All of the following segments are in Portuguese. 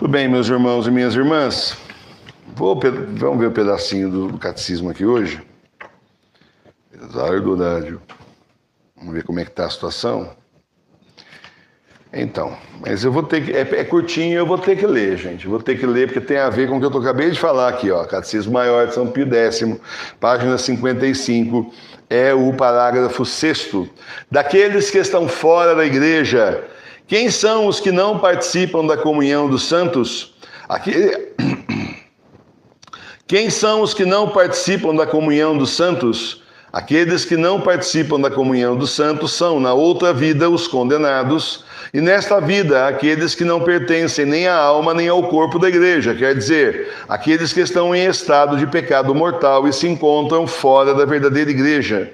Tudo bem, meus irmãos e minhas irmãs? Vamos ver um pedacinho do catecismo aqui hoje. Apesar do horário. Vamos ver como é que está a situação. Então, mas eu vou ter que... É curtinho, eu vou ter que ler, gente. Vou ter que ler porque tem a ver com o que eu acabei de falar aqui, ó. Catecismo Maior de São Pio X, página 55, é o parágrafo 6º. Daqueles que estão fora da igreja, quem são os que não participam da comunhão dos santos? Quem são os que não participam da comunhão dos santos? Aqueles que não participam da comunhão dos santos são, na outra vida, os condenados, e nesta vida, aqueles que não pertencem nem à alma nem ao corpo da igreja, quer dizer, aqueles que estão em estado de pecado mortal e se encontram fora da verdadeira igreja.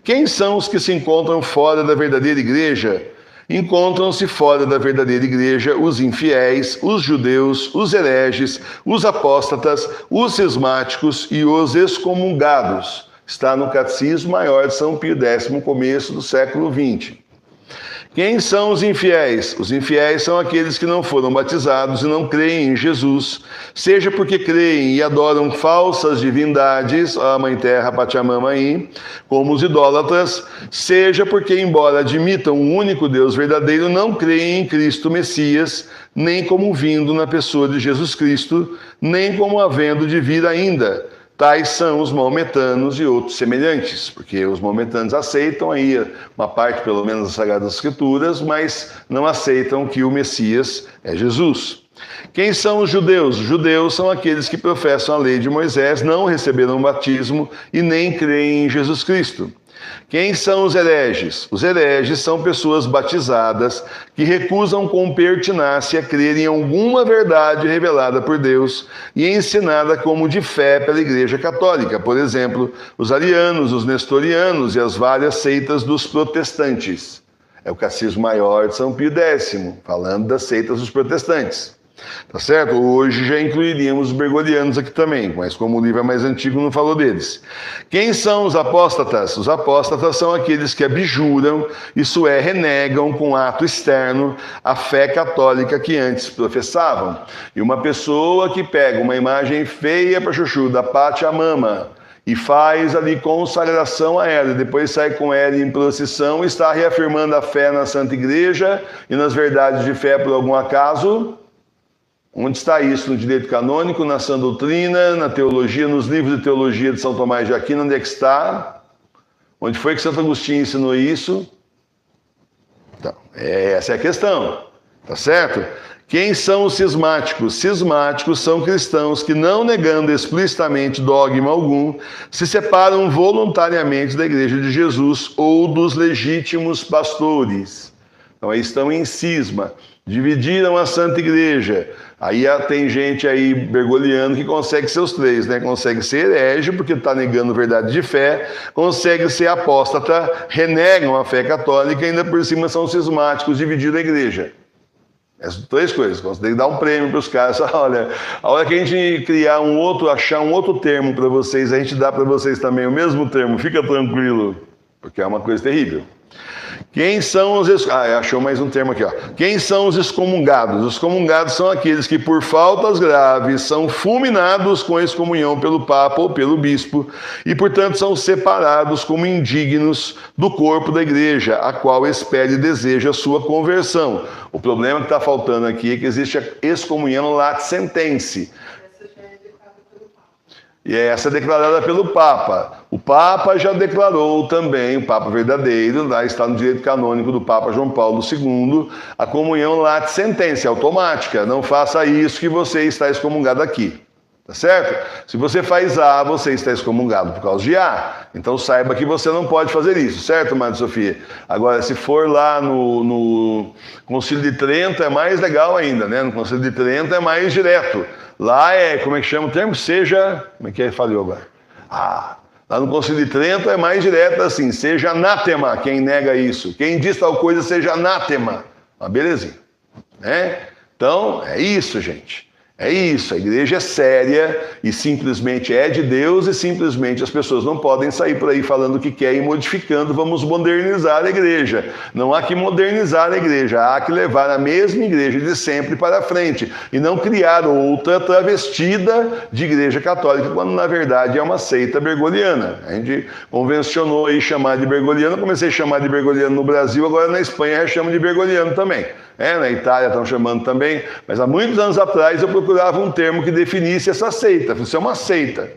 Quem são os que se encontram fora da verdadeira igreja? Encontram-se fora da verdadeira igreja os infiéis, os judeus, os hereges, os apóstatas, os cismáticos e os excomungados. Está no Catecismo Maior de São Pio X, começo do século XX. Quem são os infiéis? Os infiéis são aqueles que não foram batizados e não creem em Jesus, seja porque creem e adoram falsas divindades, a Mãe Terra, Pachamama aí, como os idólatras, seja porque, embora admitam o único Deus verdadeiro, não creem em Cristo Messias, nem como vindo na pessoa de Jesus Cristo, nem como havendo de vir ainda. Tais são os maometanos e outros semelhantes, porque os maometanos aceitam aí uma parte, pelo menos, das Sagradas Escrituras, mas não aceitam que o Messias é Jesus. Quem são os judeus? Os judeus são aqueles que professam a lei de Moisés, não receberam batismo e nem creem em Jesus Cristo. Quem são os hereges? Os hereges são pessoas batizadas que recusam com pertinácia crer em alguma verdade revelada por Deus e ensinada como de fé pela Igreja Católica. Por exemplo, os arianos, os nestorianos e as várias seitas dos protestantes. É o Catecismo Maior de São Pio X, falando das seitas dos protestantes. Tá certo? Hoje já incluiríamos os bergolianos aqui também, mas como o livro é mais antigo, não falou deles. Quem são os apóstatas? Os apóstatas são aqueles que abjuram, isso é, renegam com ato externo a fé católica que antes professavam. E uma pessoa que pega uma imagem feia para chuchu da Pachamama e faz ali consagração a ela, e depois sai com ela em procissão, está reafirmando a fé na Santa Igreja e nas verdades de fé por algum acaso. Onde está isso? No direito canônico, na sã doutrina, na teologia, nos livros de teologia de São Tomás de Aquino, onde é que está? Onde foi que Santo Agostinho ensinou isso? Então, essa é a questão, tá certo? Quem são os cismáticos? Cismáticos são cristãos que, não negando explicitamente dogma algum, se separam voluntariamente da Igreja de Jesus ou dos legítimos pastores. Então, aí estão em cisma. Dividiram a Santa Igreja. Aí tem gente aí, bergoliano, que consegue ser os três, né? Consegue ser herege, porque está negando verdade de fé, consegue ser apóstata, renegam a fé católica e ainda por cima são cismáticos, dividiram a igreja. Essas três coisas. Você tem que dar um prêmio para os caras. Olha, a hora que a gente criar achar um outro termo para vocês, a gente dá para vocês também o mesmo termo, fica tranquilo, porque é uma coisa terrível. Quem são os... achou mais um termo aqui, ó. Quem são os excomungados? Os excomungados são aqueles que, por faltas graves, são fulminados com excomunhão pelo Papa ou pelo Bispo e, portanto, são separados como indignos do corpo da Igreja, a qual espera e deseja a sua conversão. O problema que está faltando aqui é que existe a excomunhão lat sententia. E essa é declarada pelo Papa. O Papa já declarou também, o Papa verdadeiro, lá está no direito canônico do Papa João Paulo II, a comunhão lat sententia, automática. Não faça isso que você está excomungado aqui. Tá certo? Se você faz A, você está excomungado por causa de A. Então saiba que você não pode fazer isso, certo, Madre Sofia? Agora, se for lá no Concílio de Trento, é mais legal ainda, né? No Concílio de Trento é mais direto. Lá como é que chama o termo? Como é que falhou agora? Lá no Concílio de Trento é mais direto assim, seja anátema quem nega isso. Quem diz tal coisa, seja anátema. Uma belezinha, né? Então, é isso, gente. É isso, a igreja é séria e simplesmente é de Deus e simplesmente as pessoas não podem sair por aí falando o que quer e modificando, vamos modernizar a igreja. Não há que modernizar a igreja, há que levar a mesma igreja de sempre para frente e não criar outra travestida de igreja católica, quando na verdade é uma seita bergoliana. A gente convencionou aí chamar de bergoliano, eu comecei a chamar de bergoliano no Brasil, agora na Espanha já chamo de bergoliano também. Na Itália estão chamando também, mas há muitos anos atrás eu procurava um termo que definisse essa seita. Isso é uma seita.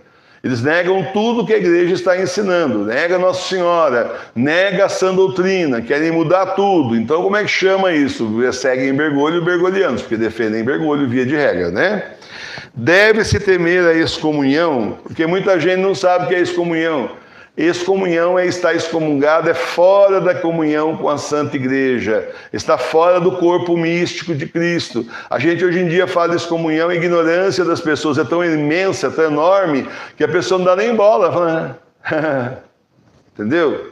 Eles negam tudo que a igreja está ensinando, nega Nossa Senhora, nega a sã doutrina, querem mudar tudo. Então como é que chama isso? Seguem Bergoglio bergolianos, porque defendem Bergoglio via de regra, né? Deve-se temer a excomunhão, porque muita gente não sabe o que é excomunhão. Excomunhão é estar excomungado, é fora da comunhão com a Santa Igreja, está fora do corpo místico de Cristo. A gente hoje em dia fala de excomunhão, a ignorância das pessoas é tão imensa, tão enorme, que a pessoa não dá nem bola. Fala, entendeu?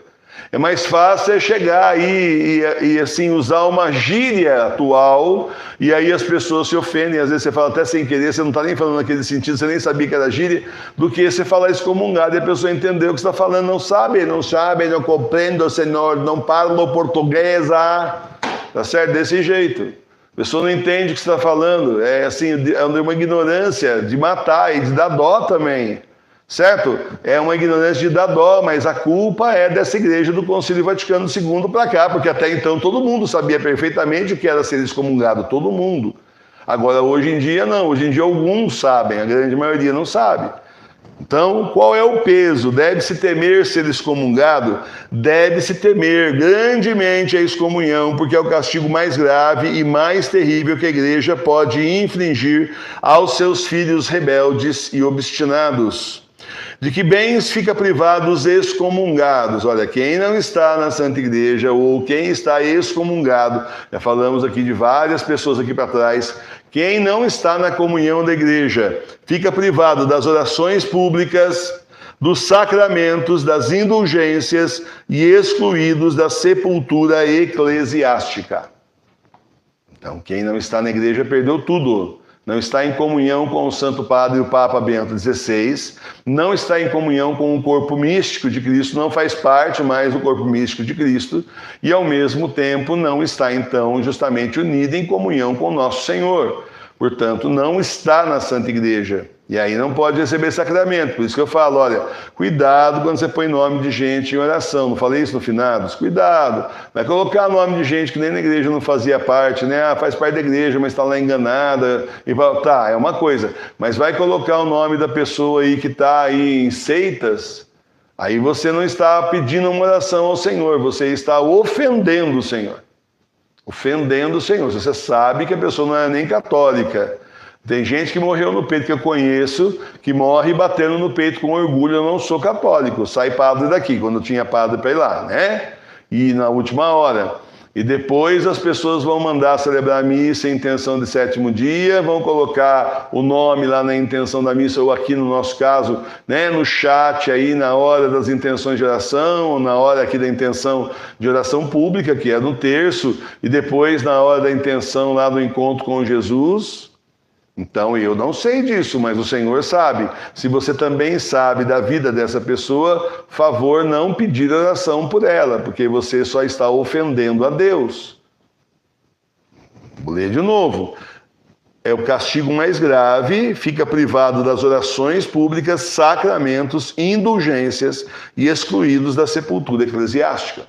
É mais fácil chegar aí e assim usar uma gíria atual e aí as pessoas se ofendem, às vezes você fala até sem querer, você não está nem falando naquele sentido, você nem sabia que era gíria, do que você falar excomungado e a pessoa entendeu o que você está falando, não sabe, não compreendo, Senhor, não falo português, tá certo? Desse jeito. A pessoa não entende o que você está falando, é assim, é uma ignorância de matar e de dar dó também. Certo? É uma ignorância de dar dó, mas a culpa é dessa igreja do Concílio Vaticano II para cá, porque até então todo mundo sabia perfeitamente o que era ser excomungado, todo mundo. Agora, hoje em dia, não. Hoje em dia, alguns sabem, a grande maioria não sabe. Então, qual é o peso? Deve-se temer ser excomungado? Deve-se temer grandemente a excomunhão, porque é o castigo mais grave e mais terrível que a igreja pode infligir aos seus filhos rebeldes e obstinados. De que bens fica privado os excomungados? Olha, quem não está na Santa Igreja ou quem está excomungado, já falamos aqui de várias pessoas aqui para trás, quem não está na comunhão da igreja fica privado das orações públicas, dos sacramentos, das indulgências e excluídos da sepultura eclesiástica. Então, quem não está na igreja perdeu tudo. Não está em comunhão com o Santo Padre, o Papa Bento XVI, não está em comunhão com o corpo místico de Cristo, não faz parte mais do corpo místico de Cristo, e ao mesmo tempo não está então justamente unido em comunhão com o nosso Senhor. Portanto, não está na Santa Igreja. E aí não pode receber sacramento. Por isso que eu falo, olha, cuidado quando você põe nome de gente em oração. Não falei isso no finados? Cuidado. Vai colocar nome de gente que nem na igreja não fazia parte, né? Faz parte da igreja, mas está lá enganada. E tá, é uma coisa. Mas vai colocar o nome da pessoa aí que está aí em seitas, aí você não está pedindo uma oração ao Senhor, você está ofendendo o Senhor. Ofendendo o Senhor. Você sabe que a pessoa não é nem católica. Tem gente que morreu no peito, que eu conheço, que morre batendo no peito com orgulho, eu não sou católico, sai padre daqui, quando tinha padre para ir lá, né? E na última hora. E depois as pessoas vão mandar celebrar a missa em intenção de 7º dia, vão colocar o nome lá na intenção da missa, ou aqui no nosso caso, né, no chat aí, na hora das intenções de oração, ou na hora aqui da intenção de oração pública, que é no terço, e depois na hora da intenção lá do encontro com Jesus. Então, eu não sei disso, mas o Senhor sabe. Se você também sabe da vida dessa pessoa, favor não pedir oração por ela, porque você só está ofendendo a Deus. Vou ler de novo. É o castigo mais grave, fica privado das orações públicas, sacramentos, indulgências e excluídos da sepultura eclesiástica.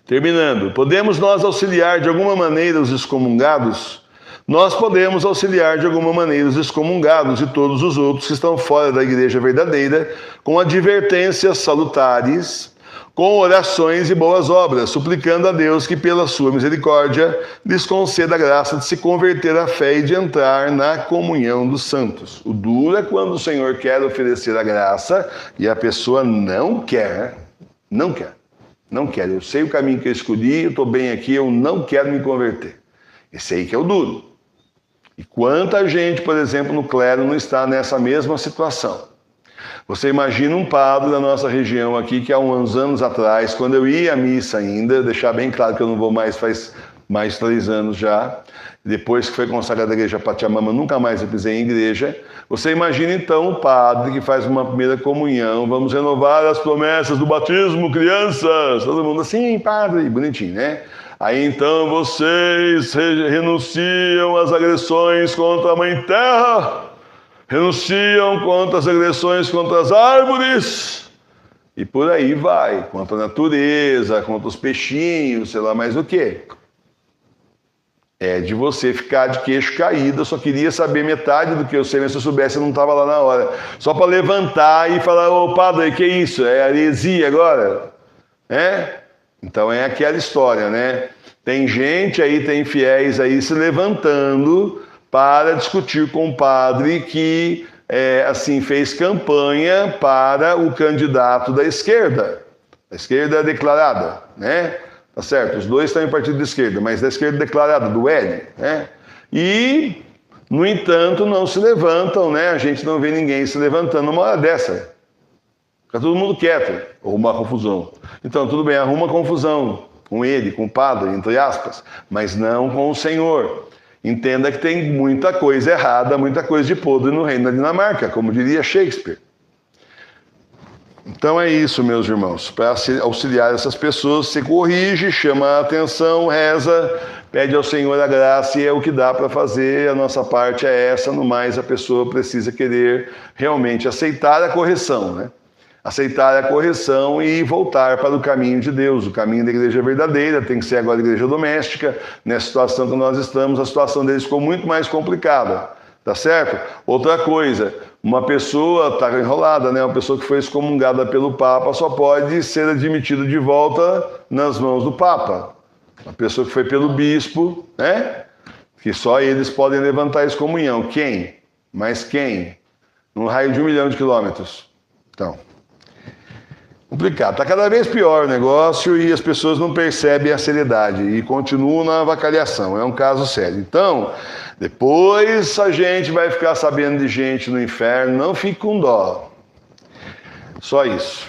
Terminando, podemos nós auxiliar de alguma maneira os excomungados? Nós podemos auxiliar de alguma maneira os excomungados e todos os outros que estão fora da igreja verdadeira, com advertências salutares, com orações e boas obras, suplicando a Deus que, pela sua misericórdia, lhes conceda a graça de se converter à fé e de entrar na comunhão dos santos. O duro é quando o Senhor quer oferecer a graça e a pessoa não quer. Eu sei o caminho que eu escolhi, eu estou bem aqui, eu não quero me converter. Esse aí que é o duro. E quanta gente, por exemplo, no clero não está nessa mesma situação. Você imagina um padre da nossa região aqui, que há uns anos atrás, quando eu ia à missa ainda, deixar bem claro que eu não vou mais faz mais de 3 anos já. Depois que foi consagrada a igreja Pachamama, nunca mais eu pisei em igreja. Você imagina então o padre que faz uma primeira comunhão, vamos renovar as promessas do batismo, crianças. Todo mundo assim, padre, bonitinho, né? Aí então vocês renunciam às agressões contra a Mãe Terra, renunciam contra as agressões contra as árvores, e por aí vai, contra a natureza, contra os peixinhos, sei lá mais o quê. É de você ficar de queixo caído. Eu só queria saber metade do que eu sei, mas se eu soubesse eu não estava lá na hora. Só para levantar e falar, ô padre, que isso? É heresia agora? É? Então é aquela história, né? Tem gente aí, tem fiéis aí se levantando para discutir com o padre que, assim, fez campanha para o candidato da esquerda declarada, né? Tá certo? Os dois estão em partido de esquerda, mas da esquerda declarada, do L, né? E, no entanto, não se levantam, né? A gente não vê ninguém se levantando numa hora dessa. Fica todo mundo quieto, ou uma confusão. Então, tudo bem, arruma confusão com ele, com o padre, entre aspas, mas não com o Senhor. Entenda que tem muita coisa errada, muita coisa de podre no reino da Dinamarca, como diria Shakespeare. Então é isso, meus irmãos. Para auxiliar essas pessoas, você corrige, chama a atenção, reza, pede ao Senhor a graça e é o que dá para fazer. A nossa parte é essa, no mais a pessoa precisa querer realmente aceitar a correção, né? Aceitar a correção e voltar para o caminho de Deus, o caminho da igreja verdadeira. Tem que ser agora a igreja doméstica. Nessa situação que nós estamos, a situação deles ficou muito mais complicada, tá certo? Outra coisa, uma pessoa está enrolada, né? Uma pessoa que foi excomungada pelo Papa só pode ser admitida de volta nas mãos do Papa. Uma pessoa que foi pelo bispo, né? Que só eles podem levantar a excomunhão. Quem? Mas quem? Num raio de 1 milhão de quilômetros. Então, complicado. Está cada vez pior o negócio e as pessoas não percebem a seriedade e continuam na avacalhação. É um caso sério. Então, depois a gente vai ficar sabendo de gente no inferno. Não fique com dó. Só isso.